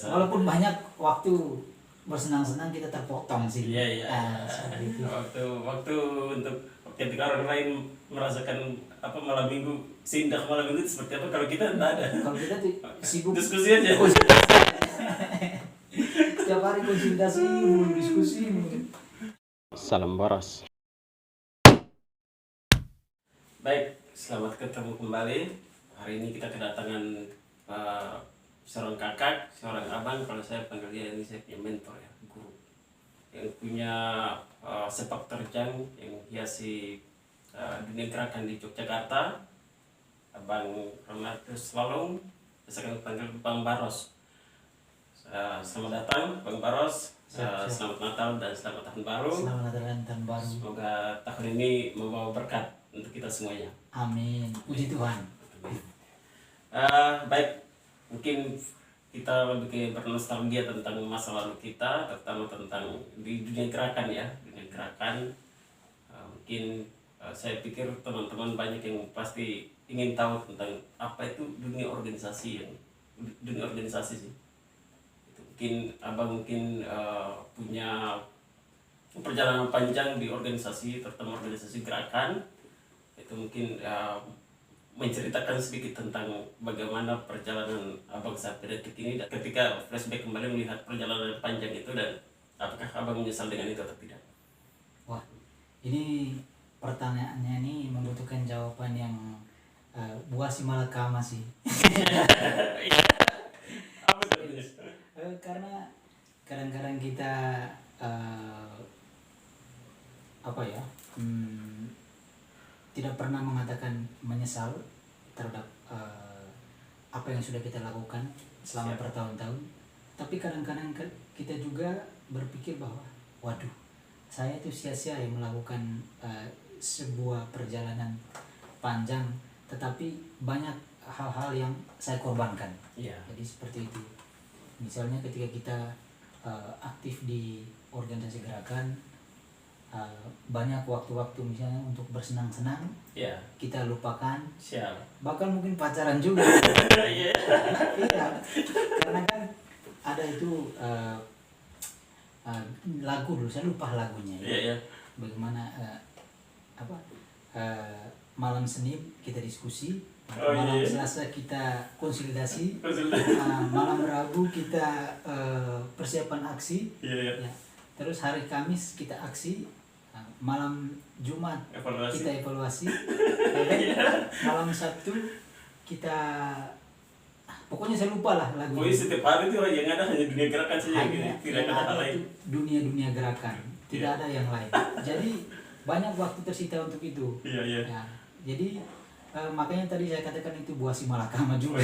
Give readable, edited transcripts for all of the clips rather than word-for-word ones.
Walaupun banyak waktu bersenang-senang kita terpotong sih. Iya. Seperti itu. Waktu untuk ketika orang lain merasakan malam minggu, sindak malam minggu itu seperti apa, kalau kita tidak ada. Kalau kita tuh sibuk Diskusi aja. Setiap hari konsultasi, diskusi. Salam boros. Baik, selamat ketemu kembali. Hari ini kita kedatangan seorang kakak, seorang abang. Kalau saya panggil dia ini saya punya mentor ya, guru yang punya sepak terjang yang hiasi dunia gerakan di Yogyakarta. Abang Romatus Lalung, biasa kami panggil Bang Baros. Selamat datang Bang Baros. Selamat Natal dan selamat tahun baru. Selamat Natal dan tahun baru. Semoga tahun ini membawa berkat untuk kita semuanya. Amin. Puji Tuhan. Baik, mungkin kita lebih bernostalgia tentang masa lalu kita, terutama tentang di dunia gerakan ya, dunia gerakan. Mungkin saya pikir teman-teman banyak yang pasti ingin tahu tentang apa itu dunia organisasi sih. Mungkin abang punya perjalanan panjang di organisasi, terutama organisasi gerakan. Itu mungkin menceritakan sedikit tentang bagaimana perjalanan abang sampai detik ini, dan ketika flashback kembali melihat perjalanan panjang itu, dan apakah abang menyesal dengan itu atau tidak? Wah, ini pertanyaannya ini membutuhkan jawaban yang buah si malakama sih. Karena kadang-kadang kita tidak pernah mengatakan menyesal terhadap apa yang sudah kita lakukan selama bertahun-tahun, tapi kadang-kadang kita juga berpikir bahwa waduh, saya itu sia-sia ya melakukan sebuah perjalanan panjang, tetapi banyak hal-hal yang saya korbankan. Jadi seperti itu. Misalnya ketika kita aktif di organisasi gerakan, banyak waktu-waktu misalnya untuk bersenang-senang, kita lupakan. Bahkan mungkin pacaran juga. Iya, karena kan ada itu lagu dulu, saya lupa lagunya ya. Bagaimana malam Senin kita diskusi, malam Selasa kita konsolidasi, malam Rabu kita persiapan aksi, terus hari Kamis kita aksi, malam Jumat kita evaluasi, malam Sabtu kita pokoknya saya lupa lah lagu. Pokoknya setiap hari itu yang ada hanya dunia gerakan saja, tidak ada hal lain. Dunia gerakan, tidak ada yang lain. Jadi banyak waktu tersita untuk itu. Ya, jadi makanya tadi saya katakan itu buah si malakama juga.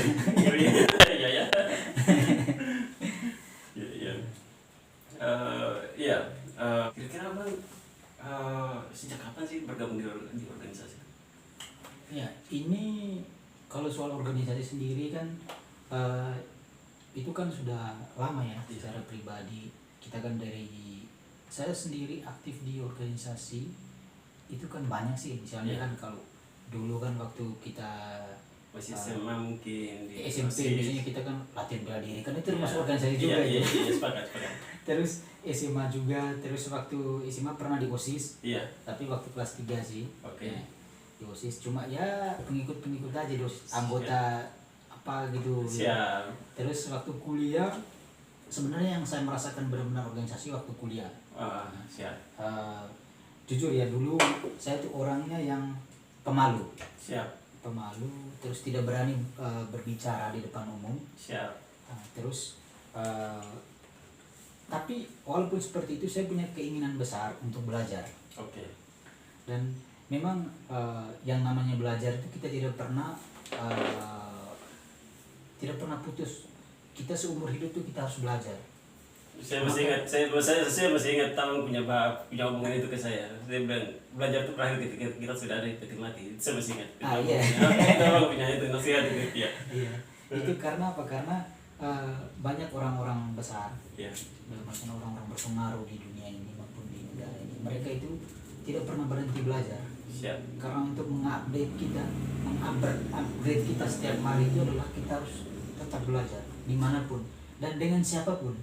Kira-kira abang sejak kapan sih bergabung di organisasi? Ya, ini kalau soal organisasi sendiri kan itu kan sudah lama ya. Secara pribadi kita kan saya sendiri aktif di organisasi itu kan banyak sih. Misalnya kan kalau dulu kan waktu kita masih SMA mungkin di SMP biasanya kita kan latihan bela diri, kan itu termasuk organisasi juga. Sepakat. Terus SMA juga, terus waktu SMA pernah di OSIS, tapi waktu kelas 3 sih. Di OSIS cuma ya pengikut aja di OSIS, anggota apa gitu. Terus waktu kuliah sebenarnya yang saya merasakan benar-benar organisasi waktu kuliah. Jujur ya, dulu saya tuh orangnya yang pemalu, terus tidak berani berbicara di depan umum. Terus tapi walaupun seperti itu saya punya keinginan besar untuk belajar. Dan memang yang namanya belajar itu kita tidak pernah putus. Kita seumur hidup itu kita harus belajar. Saya masih ingat tahun punya omongan itu ke saya. Saya bilang belajar itu berakhir ketika kita sudah ada di peti mati. Saya masih ingat. Kita punya itu nasihat itu. Itu karena apa? Karena banyak orang-orang besar, maksudnya orang-orang berpengaruh di dunia ini maupun di negara ini. Mereka itu tidak pernah berhenti belajar. Karena untuk mengupgrade kita setiap hari itu adalah kita harus tetap belajar dimanapun. dan dengan siapapun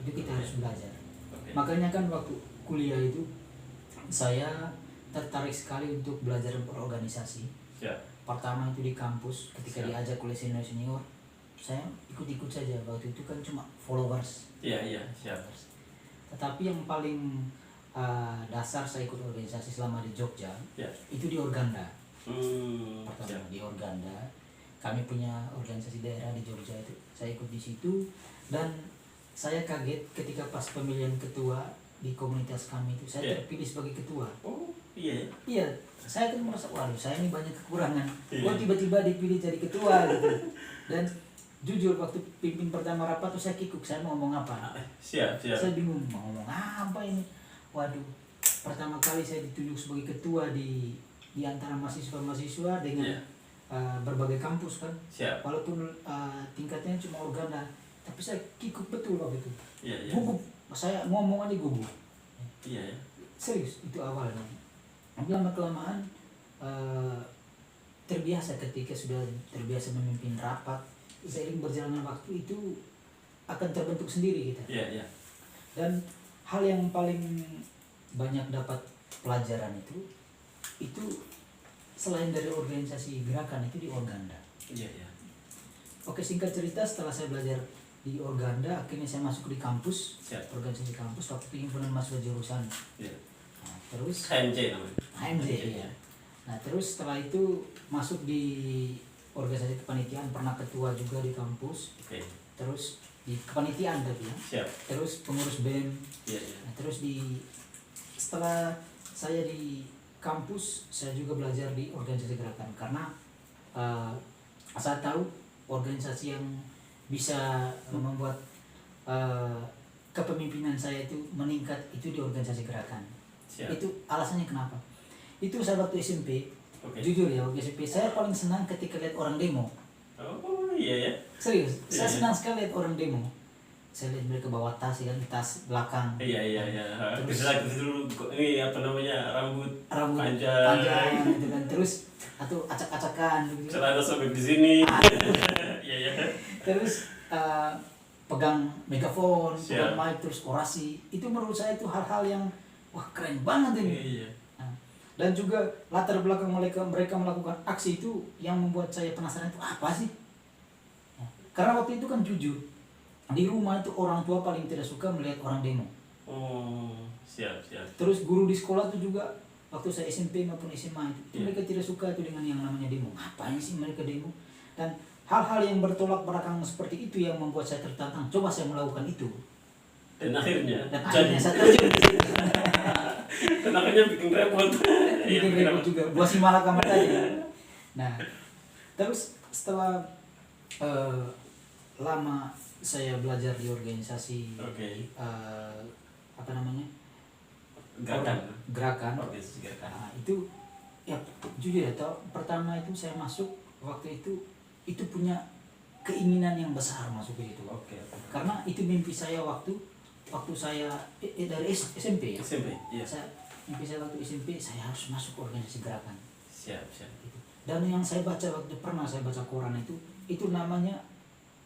itu kita harus belajar. Makanya kan waktu kuliah itu saya tertarik sekali untuk belajar berorganisasi. Pertama itu di kampus ketika diajak oleh senior saya ikut-ikut saja. Waktu itu kan cuma followers. Tetapi yang paling dasar saya ikut organisasi selama di Jogja itu di Organda. Pertama di Organda, kami punya organisasi daerah di Jogja itu, saya ikut di situ dan saya kaget ketika pas pemilihan ketua di komunitas kami itu saya terpilih sebagai ketua. Iya, saya kan merasa waduh saya ini banyak kekurangan, kok tiba-tiba dipilih jadi ketua gitu. Dan jujur waktu pimpin pertama rapat tuh saya kikuk, saya mau ngomong apa? Saya bingung mau ngomong apa ini. Waduh, pertama kali saya ditunjuk sebagai ketua di antara mahasiswa dengan berbagai kampus kan. Walaupun tingkatnya cuma Organda, tapi saya kikuk betul waktu itu. Gugup, saya ngomong aja gugup. Serius itu awalnya. Lama-kelamaan terbiasa, ketika sudah terbiasa memimpin rapat, seiring berjalannya waktu itu akan terbentuk sendiri kita. Dan hal yang paling banyak dapat pelajaran itu selain dari organisasi gerakan itu di Organda. Oke, singkat cerita setelah saya belajar di Organda, akhirnya saya masuk di kampus, organisasi kampus waktu itu himpunan mahasiswa jurusan. Nah, terus HMJ ya. Nah terus setelah itu masuk di organisasi kepanitiaan, pernah ketua juga di kampus. Terus di kepanitiaan tapi ya. Terus pengurus BEM. Nah, terus setelah saya di kampus saya juga belajar di organisasi gerakan karena saya tahu organisasi yang bisa membuat kepemimpinan saya itu meningkat itu di organisasi gerakan. Itu alasannya kenapa? Itu saya waktu SMP, jujur ya waktu SMP saya paling senang ketika lihat orang demo. Serius, saya senang sekali lihat orang demo. Saya lihat mereka bawa tas kan, tas belakang. Terus dulu ini apa namanya, rambut panjang gitu kan, terus atau acak-acakan gitu. Celana sobek di sini. Terus pegang megafon, pegang mic, terus orasi. Itu menurut saya itu hal-hal yang wah keren banget ini. Nah, dan juga latar belakang mereka melakukan aksi itu yang membuat saya penasaran itu apa sih? Nah, karena waktu itu kan jujur di rumah itu orang tua paling tidak suka melihat orang demo. Terus guru di sekolah itu juga waktu saya SMP maupun SMA itu mereka tidak suka itu dengan yang namanya demo. Ngapain sih mereka demo? Dan hal-hal yang bertolak belakang seperti itu yang membuat saya tertantang. Coba saya melakukan itu. Dan akhirnya saya terjun. Dan akhirnya bikin repot. Bikin repot juga. Buat si malakama tadi. Nah, terus setelah lama saya belajar di organisasi apa namanya gerakan. Nah, itu ya jujur ya, pertama itu saya masuk waktu itu punya keinginan yang besar masuk ke itu. Karena itu mimpi saya waktu saya dari SMP ya. Mimpi saya waktu SMP saya harus masuk organisasi gerakan. Gitu. Dan yang saya baca waktu pernah saya baca koran itu namanya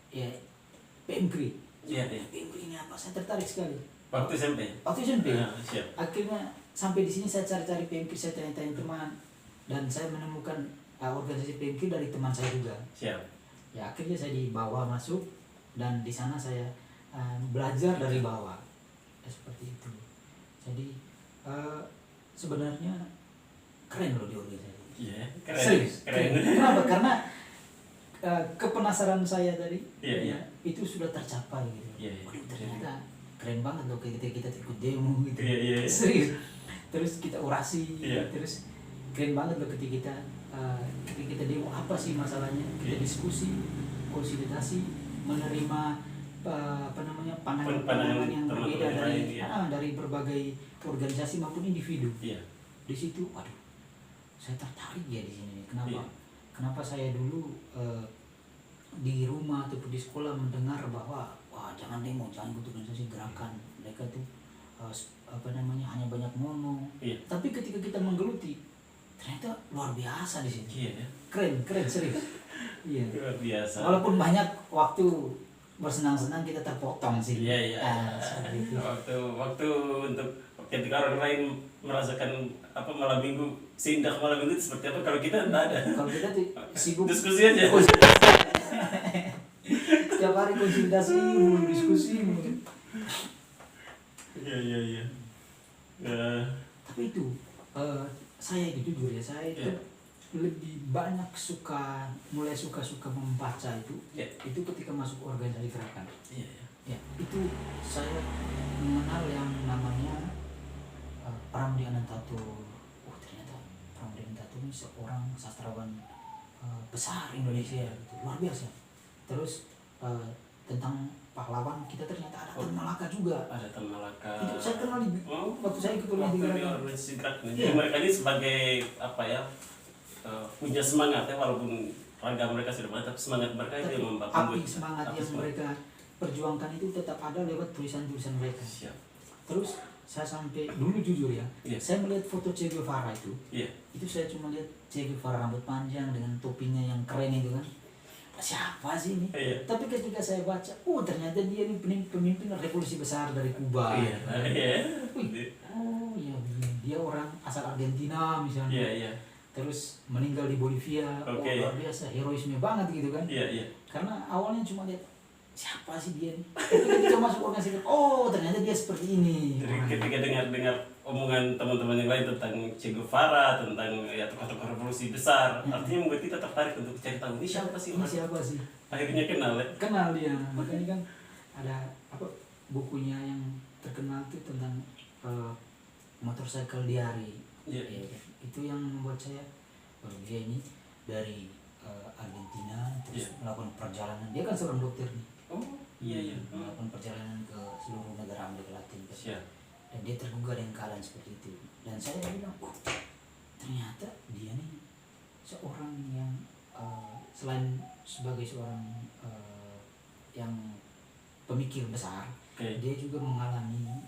ya PMKRI. PMKRI ini apa? Saya tertarik sekali. Waktu SMP. Akhirnya sampai di sini saya cari-cari PMKRI, saya tanya-tanya teman dan saya menemukan organisasi PMKRI dari teman saya juga. Ya akhirnya saya dibawa masuk dan di sana saya belajar dari bawah. Seperti itu. Jadi sebenarnya keren loh di organisasi. Keren. Kenapa? Karena kepenasaran saya tadi itu sudah tercapai gitu. Waduh, ternyata keren banget loh ketika kita ikut demo gitu. Serius. Terus kita orasi, terus keren banget loh ketika kita demo apa sih masalahnya, kita diskusi, konsolidasi, menerima pandangan yang berbeda dari berbagai organisasi maupun individu. Di situ, waduh, saya tertarik ya di sini. Kenapa saya dulu di rumah atau di sekolah mendengar bahwa wah jangan demo, jangan ikut organisasi gerakan, mereka tuh hanya banyak ngomong. Tapi ketika kita menggeluti ternyata luar biasa di sini. Keren serius. Luar biasa. Walaupun banyak waktu bersenang-senang kita terpotong sih. Iya, iya. Seperti itu. Waktu untuk ketika orang lain merasakan apa malam minggu, sindak malam minggu itu seperti apa, kalau kita enggak ada. Kalau kita tuh sibuk Diskusi aja. Setiap hari konsultasi, diskusi. Iya. Tapi itu saya itu jujur ya, saya itu lebih banyak mulai suka membaca itu. Itu ketika masuk organisasi gerakan. Iya. Ya, itu saya mengenal yang namanya Pramudi Anantatur. Ternyata Pramudi Anantatur ini seorang sastrawan besar Indonesia gitu. Luar biasa. Terus tentang pahlawan kita ternyata ada Tan Malaka juga. Ada Tan Malaka. Itu saya kenal waktu saya ikut organisasi gerakan. Jadi mereka ini sebagai apa ya, punya semangat ya, walaupun ragam mereka sudah mati, tapi semangat mereka itu yang api semangat yang mereka perjuangkan itu tetap ada lewat tulisan-tulisan mereka. Siap. Terus saya sampai dulu jujur ya, saya melihat foto Che Guevara itu saya cuma lihat Che Guevara rambut panjang dengan topinya yang keren itu kan. Siapa sih ini? Tapi ketika saya baca, ternyata dia ini pemimpin revolusi besar dari Kuba. Oh iya, dia orang asal Argentina misalnya. Terus meninggal di Bolivia. Luar biasa, heroisme banget gitu kan. Karena awalnya cuma lihat siapa sih dia nih? Tapi ketika masuk organisasi, ternyata dia seperti ini. Jadi ketika dengar omongan teman-teman yang lain tentang Che Guevara, tentang ya tokoh-tokoh revolusi besar, artinya membuat kita tertarik untuk cari tahu ini siapa sih? Ini siapa sih? Akhirnya kenal ya? Kenal dia, makanya kan ada bukunya yang terkenal itu tentang motorcycle diary. Itu yang membuat saya, dia ini dari Argentina terus melakukan perjalanan. Dia kan seorang dokter nih. Melakukan perjalanan ke seluruh negara Amerika Latin. Dan dia tergugah dengan keadaan seperti itu. Dan saya bilang, ternyata dia nih seorang yang selain sebagai seorang yang pemikir besar, dia juga mengalami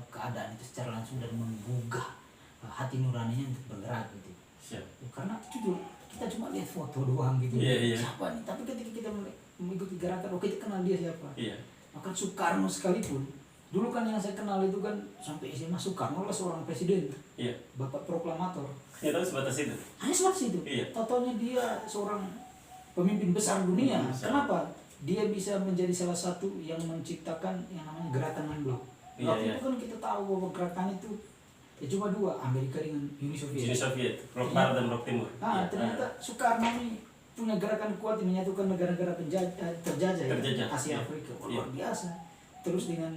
keadaan itu secara langsung dan menggugah hati nuraninya untuk bergerak gitu. Karena jujur kita cuma lihat foto doang gitu. Siapa nih? Tapi ketika kita mengikuti gerakan, kita kenal dia siapa. Maka Soekarno sekalipun, dulu kan yang saya kenal itu kan sampai SMA, Soekarno adalah seorang presiden, bapak proklamator. Hanya sebatas itu. Hanya sebatas itu. Totalnya dia seorang pemimpin besar dunia. Kenapa? Dia bisa menjadi salah satu yang menciptakan yang namanya gerakan non-blok. Waktu itu kan kita tahu bahwa gerakan itu cuma dua, Amerika dengan Uni Soviet. Blok Barat dan Blok Timur. Ternyata Soekarno ini punya gerakan kuat yang menyatukan negara-negara terjajah. Asia Afrika. Luar biasa. Terus dengan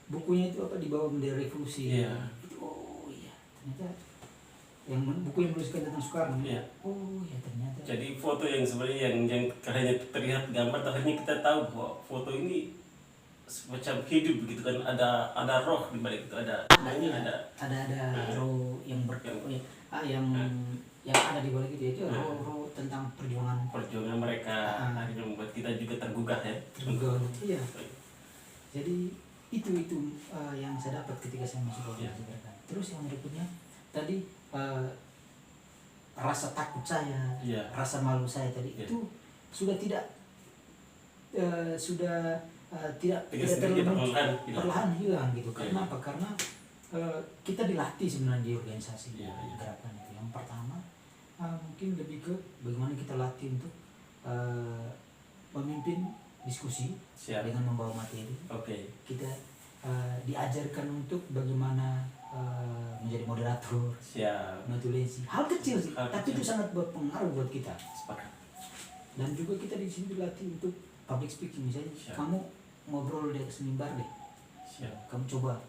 bukunya itu di bawah bendera revolusi. Itu, ternyata yang buku yang menuliskan tentang Soekarno. Ternyata. Jadi foto yang sebenarnya yang hanya terlihat gambar, akhirnya kita tahu bahwa foto ini semacam hidup begitu kan, ada roh di balik itu, ada roh yang yang ada di balik itu roh tentang perjuangan mereka. Akhirnya membuat kita juga tergugah ya. Jadi itu yang saya dapat ketika saya masuk organisasi gerakan. Terus yang berikutnya tadi rasa takut saya, rasa malu saya tadi itu sudah tidak perlahan hilang gitu. Karena apa? Karena kita dilatih sebenarnya di organisasi gerakan itu. Yang pertama mungkin lebih ke bagaimana kita latih untuk memimpin diskusi dengan membawa materi. Kita diajarkan untuk bagaimana menjadi moderator, notulensi. Hal kecil sih, tapi itu sangat berpengaruh buat kita. Dan juga kita di sini dilatih untuk public speaking. Misalnya kamu ngobrol di atas mimbar deh, kamu coba.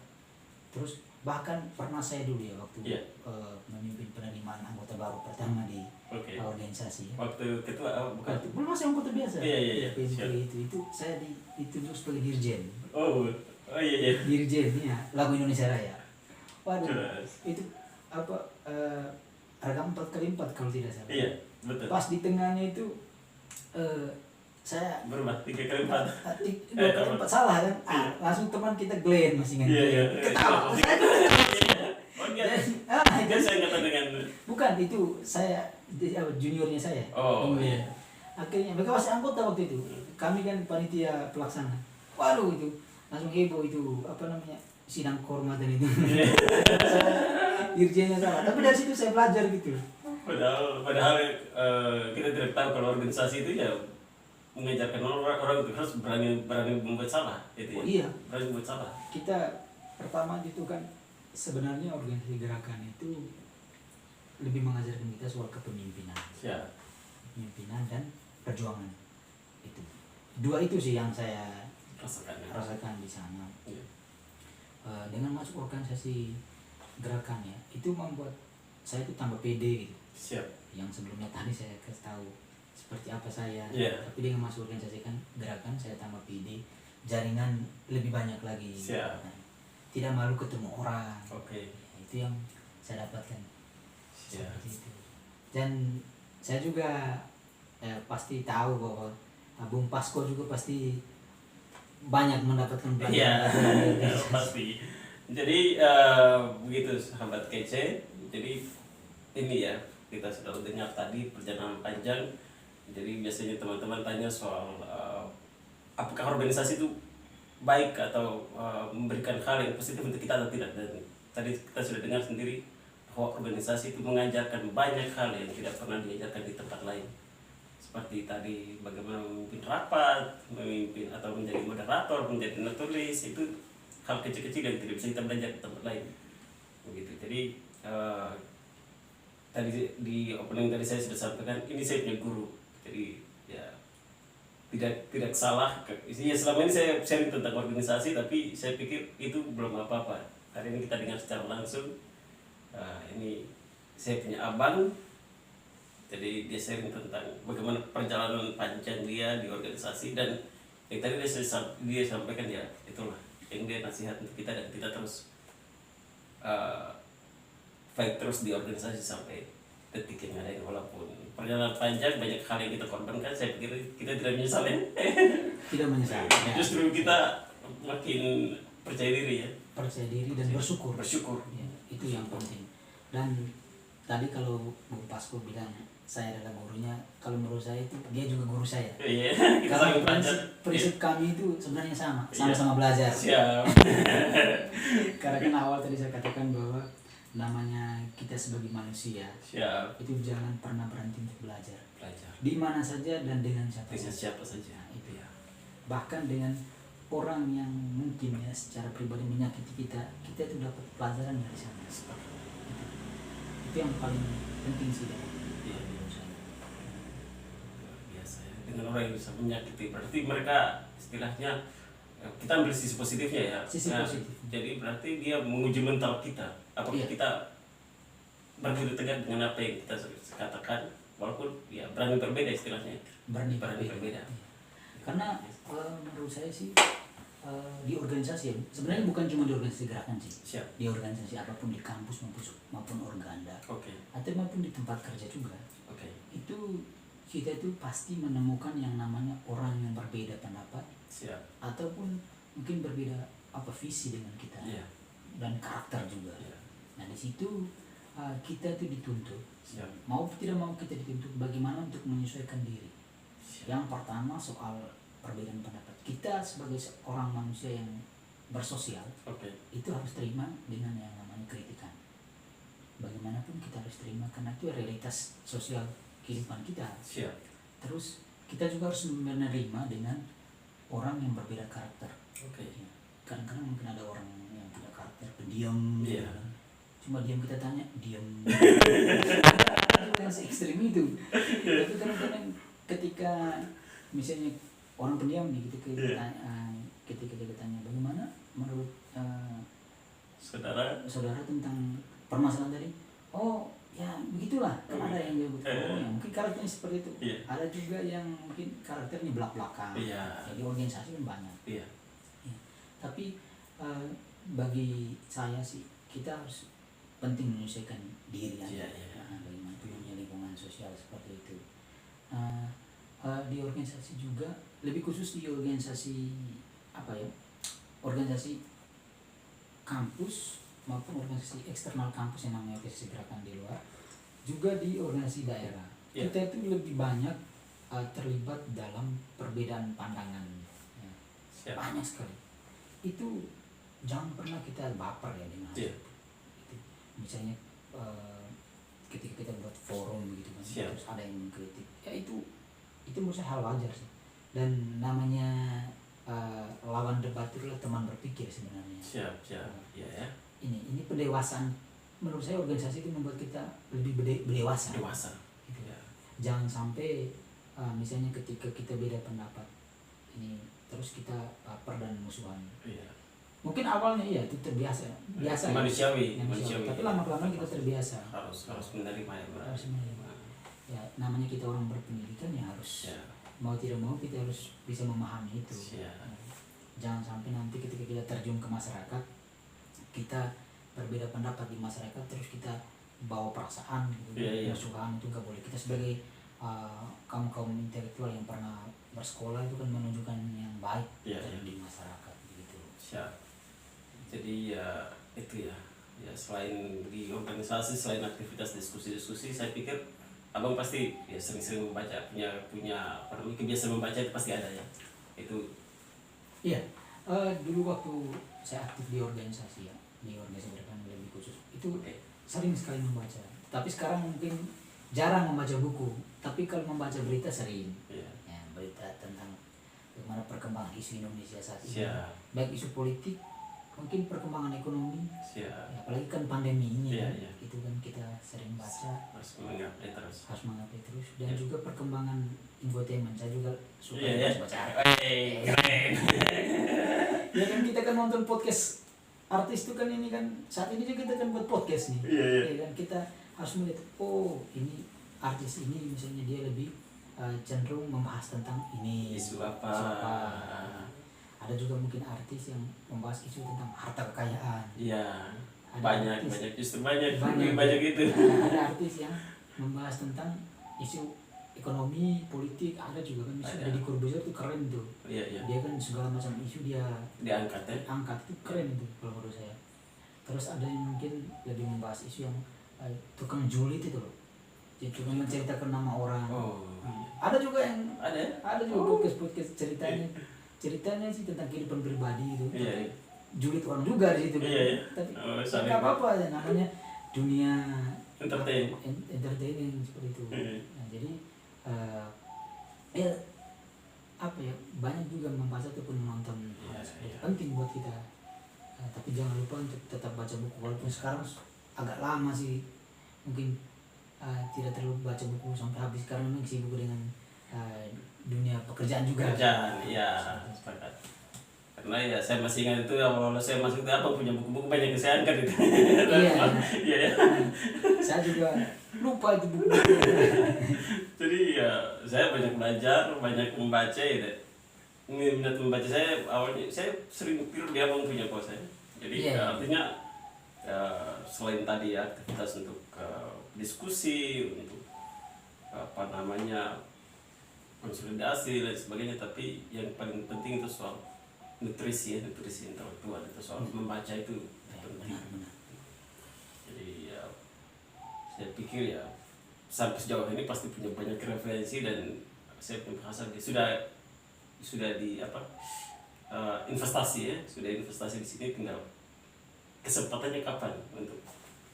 Terus bahkan pernah saya dulu ya waktu memimpin penerimaan anggota baru pertama di organisasi. Waktu ketua bukan? Belum, masih anggota biasa. Itu saya ditunjuk sebagai dirjen. Dirjen ya, Lagu Indonesia Raya. Waduh, itu ragam 4x4 kalau tidak salah. Betul. Pas di tengahnya itu saya berubah 3x4. 2x4 salah kan? Langsung teman kita Glenn masih ingat. Ketawa. Saya kata dengan bukan itu saya juniornya saya. Akhirnya mereka masih anggota waktu itu. kami kan panitia pelaksana. Waduh itu langsung heboh itu apa namanya sidang kehormatan itu. Dirjennya salah. Tapi dari situ saya belajar gitu. Padahal kita tidak tahu kalau organisasi itu ya mengajarkan orang itu harus berani membuat salah, gitu ya. Oh, iya. Berani membuat salah. Kita pertama itu kan sebenarnya organisasi gerakan itu lebih mengajarkan kita soal kepemimpinan. Ya. Kepemimpinan dan perjuangan. Itu. Dua itu sih yang saya rasakan di sana. Ya. Dengan masuk organisasi gerakan ya, itu membuat saya itu tambah pede gitu. Siap. Yang sebelumnya tadi saya kasih tahu seperti apa saya, Yeah. tapi dengan masuk organisasi kan gerakan saya tambah pede, jaringan lebih banyak lagi. Siap. Nah, tidak malu ketemu orang. Oke. Itu yang saya dapatkan. Siap. Seperti itu. Dan saya juga pasti tahu bahwa Bung Pasko juga pasti banyak mendapatkan Iya, pelajaran. pasti. Jadi begitu sahabat kece. Jadi ini ya, kita sudah dengar tadi perjalanan panjang. Jadi biasanya teman-teman tanya soal apakah organisasi itu baik atau memberikan hal yang positif untuk kita atau tidak. Dan tadi kita sudah dengar sendiri bahwa organisasi itu mengajarkan banyak hal yang tidak pernah diajarkan di tempat lain. Seperti tadi bagaimana memimpin rapat, memimpin atau menjadi moderator, menjadi penulis, itu hal kecil-kecil yang tidak bisa kita belajar di tempat lain. Begitu. Jadi tadi di opening tadi saya sudah sampaikan ini saya punya guru. Jadi ya tidak salah. Ya selama ini saya sharing tentang organisasi, tapi saya pikir itu belum apa-apa. Hari ini kita dengar secara langsung. Ini saya punya abang. Jadi dia sharing tentang bagaimana perjalanan panjang dia di organisasi, dan yang tadi dia sampaikan ya itulah yang dia nasihat untuk kita, dan kita terus fight terus di organisasi sampai detik yang ada. Walaupun perjalanan panjang, banyak hal yang kita korbankan, saya pikir kita tidak menyesal ya. Tidak menyesal. Ya. Justru kita makin percaya diri ya. Percaya diri dan bersyukur. Bersyukur. Ya, itu yang penting. Dan tadi kalau Bung Pasko bilang saya adalah gurunya, kalau menurut saya itu dia juga guru saya. Iya. Kita Karena saling belajar. prinsip kami itu sebenarnya sama-sama belajar. Siap. Karena kan awal tadi saya katakan bahwa namanya kita sebagai manusia, Siap. itu jangan pernah berhenti untuk belajar. Belajar. Di mana saja dan dengan siapa Dengan saja. siapa saja. Nah, itu ya. Bahkan dengan orang yang mungkin ya secara pribadi menyakiti kita itu dapat pelajaran dari sana. Itu yang paling penting sih dari saya. Luar biasa ya. Dengan orang yang bisa menyakiti, berarti mereka istilahnya kita ambil sisi positifnya ya. Sisi positif. Jadi berarti dia menguji mental kita. Apakah Iya. kita berdiri tegak dengan apa yang kita katakan, walaupun ya berani berbeda istilahnya. Berani berbeda. Iya. Karena menurut saya sih di organisasi ya, sebenarnya bukan cuma di organisasi gerakan sih. Siap. Di organisasi apapun, di kampus maupun organda, Oke. atau maupun di tempat kerja juga, Oke. itu kita itu pasti menemukan yang namanya orang yang berbeda pendapat, Siap. ataupun mungkin berbeda visi dengan kita. Iya. Dan karakter juga. Iya. Nah di situ kita itu dituntut, Siap. mau tidak mau kita dituntut bagaimana untuk menyesuaikan diri. Yang pertama soal perbedaan pendapat. Kita sebagai seorang manusia yang bersosial, Oke. itu harus terima dengan yang namanya kritikan. Bagaimanapun kita harus terima, karena itu realitas sosial kehidupan kita. Siap. Terus kita juga harus menerima dengan orang yang berbeda karakter. Oke. Ya, kadang-kadang mungkin ada orang yang punya karakter pendiam, Iya. cuma diam kita tanya diam. Yang se-ekstrim itu. Tapi kadang-kadang ketika misalnya orang pendiam nih, ketika kita tanya bagaimana menurut Saudara. saudara tentang permasalahan tadi, oh ya begitulah, kan ada yang dia oh ya mungkin karakternya seperti itu. Iya. Ada juga yang mungkin karakternya belak-belakan. Iya. Jadi organisasi kan banyak. Iya. Ya. Tapi bagi saya sih kita harus penting menyesuaikan diri aja. Iya, iya. Bagaimana punya lingkungan sosial seperti itu. Di organisasi juga, lebih khusus di organisasi organisasi kampus maupun organisasi eksternal kampus yang namanya organisasi gerakan di luar, juga di organisasi daerah. Yeah. Kita itu lebih banyak terlibat dalam perbedaan pandangan ya. Siap. Banyak sekali itu. Jangan pernah kita baper ya dengan hal Iya. itu. Misalnya ketika kita buat forum begitu kan, Siap. terus ada yang mengkritik ya, itu menurut saya hal wajar sih. Dan namanya lawan debat itu adalah teman berpikir sebenarnya. Siap. Ya. Ini pendewasaan. Menurut saya organisasi itu membuat kita lebih berdewasa. Dewasa. Gitu. Ya. Jangan sampai misalnya ketika kita beda pendapat ini terus kita baper dan musuhan. Iya. Mungkin awalnya iya itu biasa ya. Manusiawi. Tapi lama-lama kita terbiasa. Harus menerima ya. Harus menerima. Ya namanya kita orang berpendidikan ya harus Ya. mau tidak mau kita harus bisa memahami itu. Ya. Jangan sampai nanti ketika kita terjun ke masyarakat, kita berbeda pendapat di masyarakat terus kita bawa perasaan gitu. Iya. Musuhan itu nggak boleh. Kita sebagai kaum intelektual yang pernah bersekolah itu kan menunjukkan yang baik Iya. di masyarakat gitu. Siap. Jadi ya itu ya. Ya selain di organisasi, selain aktivitas diskusi-diskusi, saya pikir abang pasti ya sering-sering membaca, punya apa namanya, kebiasaan membaca itu pasti ada ya. Itu Iya, dulu waktu saya aktif di organisasi ya, di organisasi gerakan lebih khusus, itu sering sekali membaca. Tapi sekarang mungkin jarang membaca buku, tapi kalau membaca berita sering. ya. Ya, berita tentang bagaimana perkembangan isu Indonesia saat ini, Siap. baik isu politik, mungkin perkembangan ekonomi, Siap. ya, apalagi kan pandemi ini, Iya, kan, iya. itu kan kita sering baca, Harus mengerti terus. harus mengupdate terus, dan Iya. juga perkembangan infotainment, saya juga suka Iya. baca. Keren. Ya kan kita kan nonton podcast artis itu kan, ini kan saat ini juga kita kan buat podcast nih. Iya. Ya kan kita harus melihat, oh ini artis ini misalnya dia lebih cenderung membahas tentang ini. Isu apa? Isu apa. Ada juga mungkin artis yang membahas isu tentang harta kekayaan. Iya. Ada Banyak artis- justru banyak Banyak. gitu. Ada artis yang membahas tentang isu ekonomi, politik, ada juga kan misalnya Ada. Deddy Corbuzier itu keren tuh. Iya. Dia kan segala macam isu dia Diangkat ya. angkat, itu keren itu kalau menurut saya. Terus ada yang mungkin lebih membahas isu yang tukang julid itu loh. Dia cuma menceritakan nama orang. Oh. Ada juga yang Ada. juga podcast ceritanya sih tentang kehidupan pribadi itu. Iya. Julid orang juga di situ. Iya. Tapi Oh, nggak apa-apa ya, namanya dunia Entertain. entertaining seperti itu. Iya. Nah, jadi ya apa ya, banyak juga membaca ataupun menonton Iya, hal seperti itu. iya. Penting buat kita. Tapi jangan lupa untuk tetap baca buku, walaupun sekarang agak lama sih, mungkin tidak terlalu baca buku sampai habis karena memang sibuk dengan dunia pekerjaan juga. Kerjaan, iya, sepakat. Karena ya saya masih ingat itu awal-awal saya masuk itu apa punya buku-buku banyak yang saya angkat itu. Iya. Iya. Saya juga lupa itu buku. Jadi ya saya banyak belajar, banyak membaca gitu. Minat membaca saya awalnya saya sering tidur di abang punya kos saya. Jadi Iya. artinya selain tadi ya, aktivitas untuk diskusi, untuk apa namanya konsolidasi dan sebagainya, tapi yang paling penting itu soal nutrisi intelektual, itu soal membaca itu penting. Benar. Jadi ya saya pikir ya sampai sejauh ini pasti punya banyak referensi, dan saya merasa sudah di apa investasi ya, sudah investasi di sini, tinggal kesempatannya kapan untuk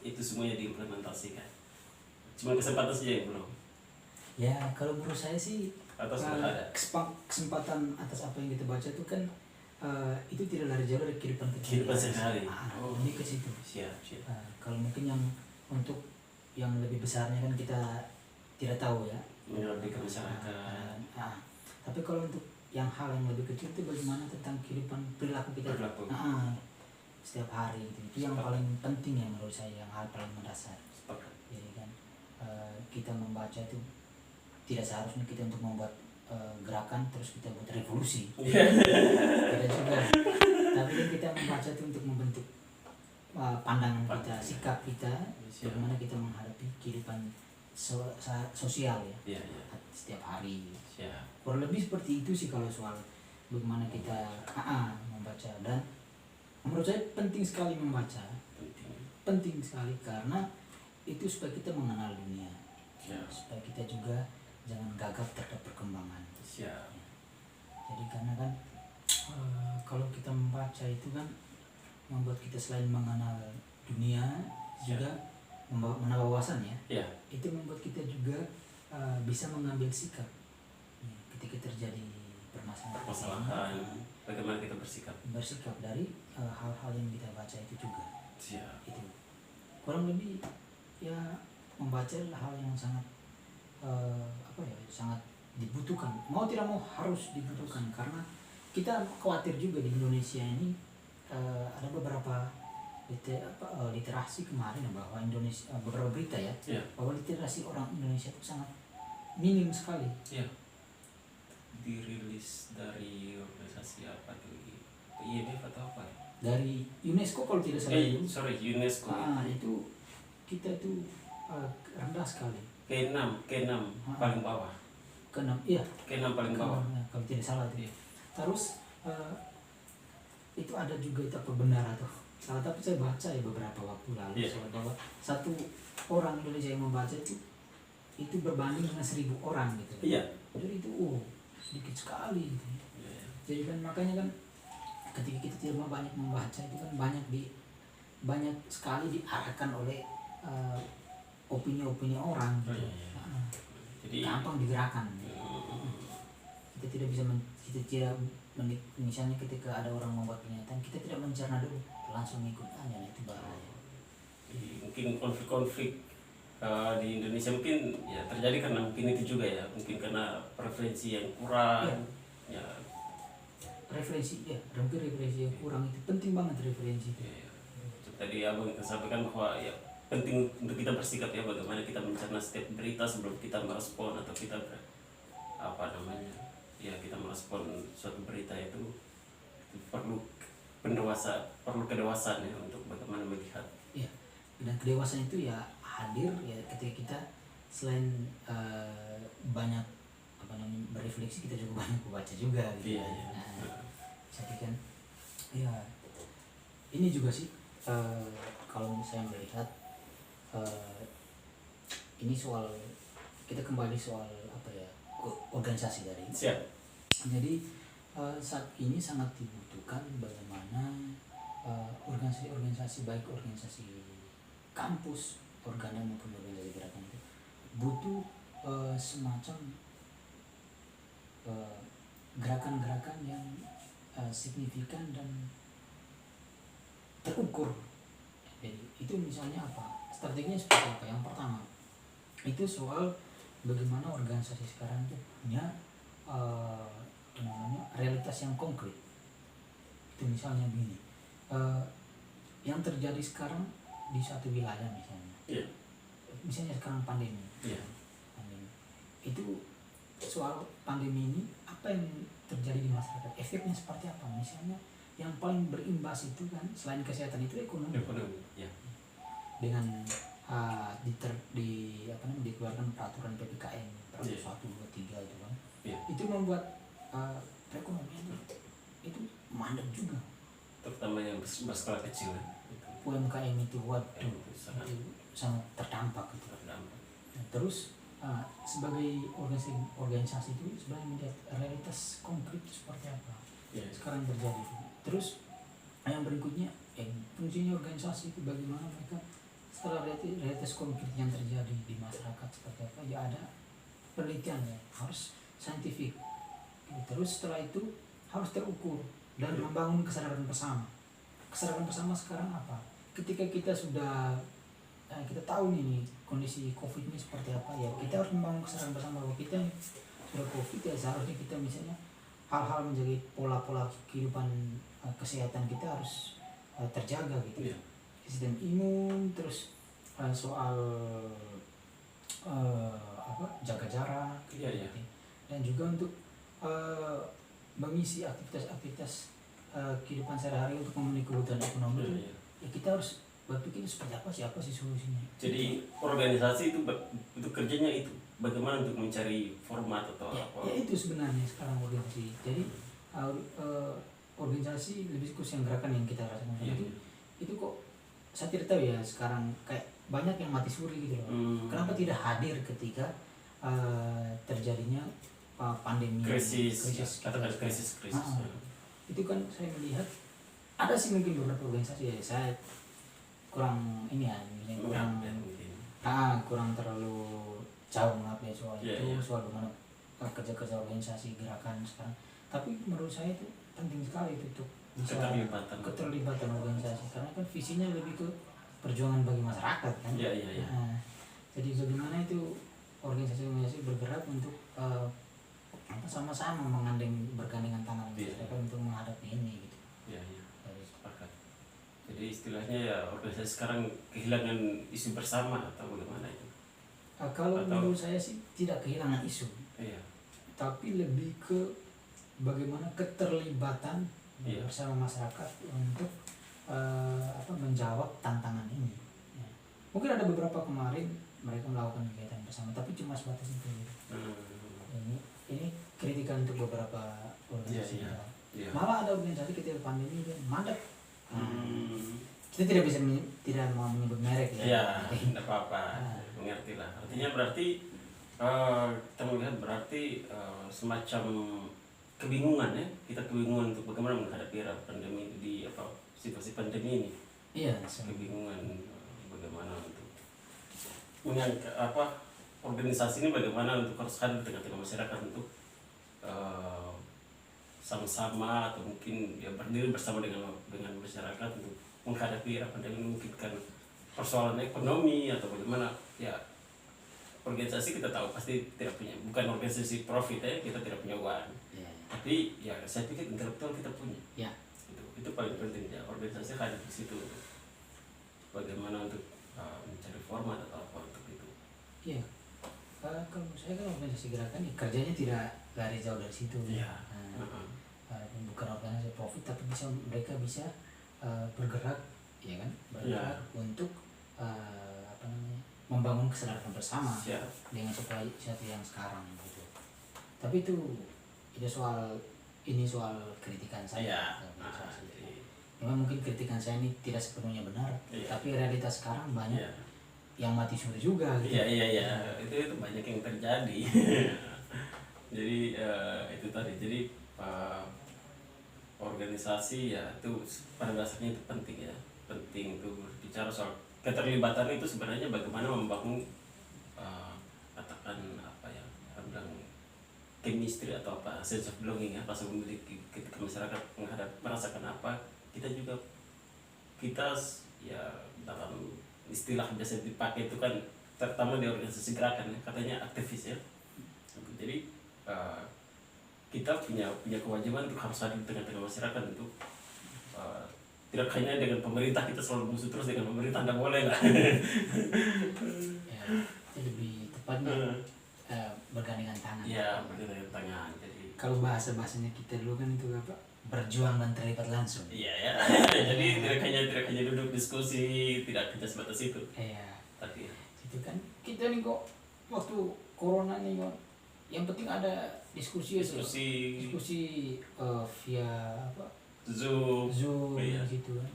itu semuanya diimplementasikan. Cuma kesempatan saja yang belum. Ya kalau menurut saya sih Atau sudah ada. kesempatan atas apa yang kita baca itu kan itu tidak lari jauh dari kehidupan kita. Kehidupan sehari-hari. Oh. Lebih ke situ. Siap. Kalau mungkin yang untuk yang lebih besarnya kan kita tidak tahu ya. Mengabdi ke masyarakat. Tapi kalau untuk yang hal yang lebih kecil itu bagaimana tentang kehidupan perilaku kita. Perilaku. Setiap hari itu yang paling penting ya menurut saya, yang hal paling mendasar. Sepakat. Jadi kan kita membaca itu tidak seharusnya kita untuk membuat gerakan terus kita buat revolusi. Tidak juga. Tapi kan kita membaca itu untuk membentuk pandangan kita, sikap kita, bagaimana kita menghadapi kehidupan sosial ya. Iya. Setiap hari. Siap. Kurang lebih seperti itu sih kalau soal bagaimana kita membaca. Dan menurut saya penting sekali membaca. Penting sekali karena itu supaya kita mengenal dunia. Ya. Supaya kita juga jangan gagap terhadap perkembangan. Siap. Jadi karena kan kalau kita membaca itu kan membuat kita selain mengenal dunia juga menambah wawasan ya. Ya. Itu membuat kita juga bisa mengambil sikap ya, ketika terjadi Permasalahan, bagaimana kita bersikap dari hal-hal yang kita baca itu juga. Siap. Itu kurang lebih ya, membaca adalah hal yang sangat sangat dibutuhkan, mau tidak mau harus dibutuhkan, karena kita khawatir juga di Indonesia ini ada beberapa literasi kemarin bahwa Indonesia, beberapa berita ya, bahwa literasi orang Indonesia itu sangat minim sekali. Ya. Dirilis dari organisasi apa tuh? IMF atau apa? Dari UNESCO kalau tidak salah. UNESCO. Itu kita tuh rendah sekali. Ke-6 paling bawah. Ke-6, iya. Ke-6 paling bawah. Kalau tidak salah itu. Terus itu ada juga itu apa benar atau salah, tapi saya baca ya beberapa waktu lalu bahwa satu orang Indonesia yang membaca itu berbanding dengan 1.000 orang gitu. Iya. Jadi itu sedikit sekali gitu. Jadi kan makanya kan ketika kita tidak banyak membaca itu kan banyak sekali diarahkan oleh opini-opini orang gitu. Jadi gampang digerakkan. Kita tidak bisa misalnya ketika ada orang membuat pernyataan, kita tidak mencerna dulu, langsung ikut aja, itu bahaya. Mungkin konflik-konflik di Indonesia mungkin ya terjadi karena mungkin itu juga ya, mungkin karena preferensi yang kurang. Ya. Referensi yang kurang itu penting banget, referensi. Tadi abang sampaikan bahwa ya penting untuk kita bersikap ya, bagaimana kita mencerna setiap berita sebelum kita merespon atau kita kita merespon suatu berita itu perlu kedewasaan ya untuk bagaimana melihat. Ya, dan kedewasaan itu ya hadir ya ketika kita selain banyak berefleksi, kita juga banyak membaca juga gitu. Jadi kan ya ini juga sih kalau saya melihat ini soal kita kembali soal organisasi dari. Siap. Jadi saat ini sangat dibutuhkan bagaimana organisasi baik organisasi kampus, organ maupun organisasi gerakan itu butuh semacam gerakan-gerakan yang signifikan dan terukur. Jadi itu misalnya apa? Strateginya seperti apa? Yang pertama itu soal bagaimana organisasi sekarang itu punya realitas yang konkret. Itu misalnya begini, yang terjadi sekarang di suatu wilayah misalnya sekarang pandemi. Itu soal pandemi ini apa yang terjadi di masyarakat, efeknya seperti apa? Misalnya yang paling berimbas itu kan selain kesehatan itu ekonomi. Dengan dikeluarkan peraturan PPKM peraturan 1, 2, 3 itu kan. Itu membuat perekonomian itu mandek juga, terutama yang berskala kecil. UMKM itu sangat terdampak gitu. Terus sebagai organisasi itu sebenarnya melihat realitas konkret seperti apa sekarang terjadi. Terus yang berikutnya fungsinya organisasi itu bagaimana mereka setelah realitas konkret yang terjadi di masyarakat seperti apa, ya ada penelitian ya, harus saintifik. Terus setelah itu harus terukur dan membangun kesadaran bersama. Kesadaran bersama sekarang apa? Ketika kita sudah kita tahu nih kondisi COVID ini seperti apa, ya kita harus membangun kesadaran bersama bahwa kita sudah COVID, ya seharusnya kita misalnya hal-hal menjadi pola-pola kehidupan kesehatan kita harus terjaga gitu. Sistem imun, terus soal jaga jarak, dan juga untuk mengisi aktivitas kehidupan sehari-hari untuk memenuhi kebutuhan ekonomi. Ya kita harus berpikir seperti apa sih solusinya. Jadi organisasi itu kerjanya itu bagaimana untuk mencari format atau apa? Ya itu sebenarnya sekarang organisasi. Jadi organisasi lebih khusus yang gerakan yang kita rasakan itu kok saya tidak tahu ya sekarang kayak banyak yang mati suri gitu loh. Kenapa tidak hadir ketika terjadinya pandemi krisis katakan sekarang. krisis Itu kan saya melihat ada sih mungkin beberapa organisasi ya, saya kurang ini ya, misalnya kurang terlalu jauh mengupdate soal itu, soal bagaimana kerja-kerja organisasi gerakan sekarang. Tapi menurut saya itu penting sekali itu untuk bisa keterlibatan organisasi, karena kan visinya lebih ke perjuangan bagi masyarakat kan. Jadi bagaimana itu organisasi-organisasi bergerak untuk sama-sama bergandengan tangan untuk menghadapi ini gitu. Sepakat. Jadi istilahnya ya organisasi sekarang kehilangan isu bersama atau bagaimana itu? Kalau menurut saya sih tidak kehilangan isu, tapi lebih ke bagaimana keterlibatan bersama masyarakat untuk menjawab tantangan ini. Mungkin ada beberapa kemarin mereka melakukan kegiatan bersama, tapi cuma sebatas itu. Ini kritikan untuk beberapa organisasi. Malah ada organisasi ketika pandemi dia mandek. Kita tidak mau menyebut merek ya. Tidak apa-apa, mengerti lah. Artinya berarti kita melihat berarti semacam kebingungan ya, kita kebingungan untuk bagaimana menghadapi era pandemi di situasi pandemi ini. Kebingungan bagaimana untuk organisasi ini bagaimana untuk harus hadir tengah-tengah masyarakat untuk sama-sama atau mungkin ya berdiri bersama dengan masyarakat untuk menghadapi era pandemi, memungkinkan persoalan ekonomi atau bagaimana ya. Organisasi kita tahu pasti tidak punya, bukan organisasi profit ya, kita tidak punya uang. Tapi ya saya pikir intelektual kita punya. Itu paling penting ya, organisasi hadir di situ bagaimana untuk mencari format atau apa untuk itu. Kalau saya kan organisasi gerakan kerjanya tidak lari jauh dari situ. Bukan organisasi profit, tapi mereka bisa bergerak, ya kan? Bergerak untuk membangun kesadaran bersama dengan sesuatu yang sekarang gitu. Tapi itu soal kritikan saya. Memang mungkin kritikan saya ini tidak sepenuhnya benar, tapi realitas sekarang banyak yang mati suri juga gitu. Itu banyak yang terjadi. Jadi itu tadi, jadi organisasi ya itu pada dasarnya itu penting untuk bicara soal keterlibatan. Itu sebenarnya bagaimana membangun katakan bilang chemistry atau sense of belonging ya, rasa memiliki ketika masyarakat merasakan apa, kita ya dalam istilah biasa dipakai itu kan, terutama di organisasi gerakan ya, katanya aktivis ya. Jadi kita punya kewajiban untuk harus hadir di tengah-tengah masyarakat untuk tidak hanya dengan pemerintah, kita selalu musuh terus dengan pemerintah, tidak boleh lah. Itu lebih tepatnya bergandengan tangan. Bergandengan tangan. Jadi kalau bahasanya kita dulu kan itu berjuang dan terlibat langsung. Jadi tidak hanya duduk diskusi, tidak hanya sebatas itu. Tapi itu kan kita nih kok waktu corona nih kok, yang penting ada diskusi via Zoom gitu kan.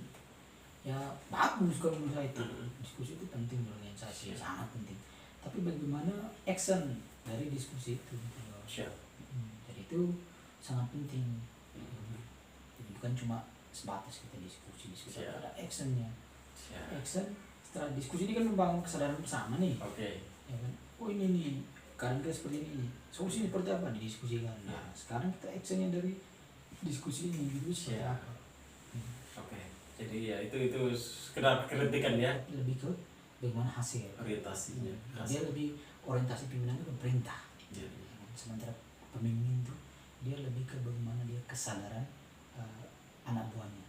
Ya bagus kalau menurut saya itu. Diskusi itu penting berorganisasi, sangat penting. Tapi bagaimana action dari diskusi itu? Jadi itu sangat penting. Jadi bukan cuma sebatas kita diskusi, ada actionnya. Action setelah diskusi ini kan membangun kesadaran bersama nih. Ya kan? Ini nih keadaan kita seperti ini, solusinya seperti apa didiskusikan. Sekarang kita actionnya dari diskusi ini gitu seperti apa. Jadi ya itu sekedar kritikan ya. Lebih ke bagaimana hasil orientasinya. Dia lebih orientasi pimpinannya ke perintah. Sementara pemimpin itu dia lebih ke bagaimana dia kesadaran anak buahnya.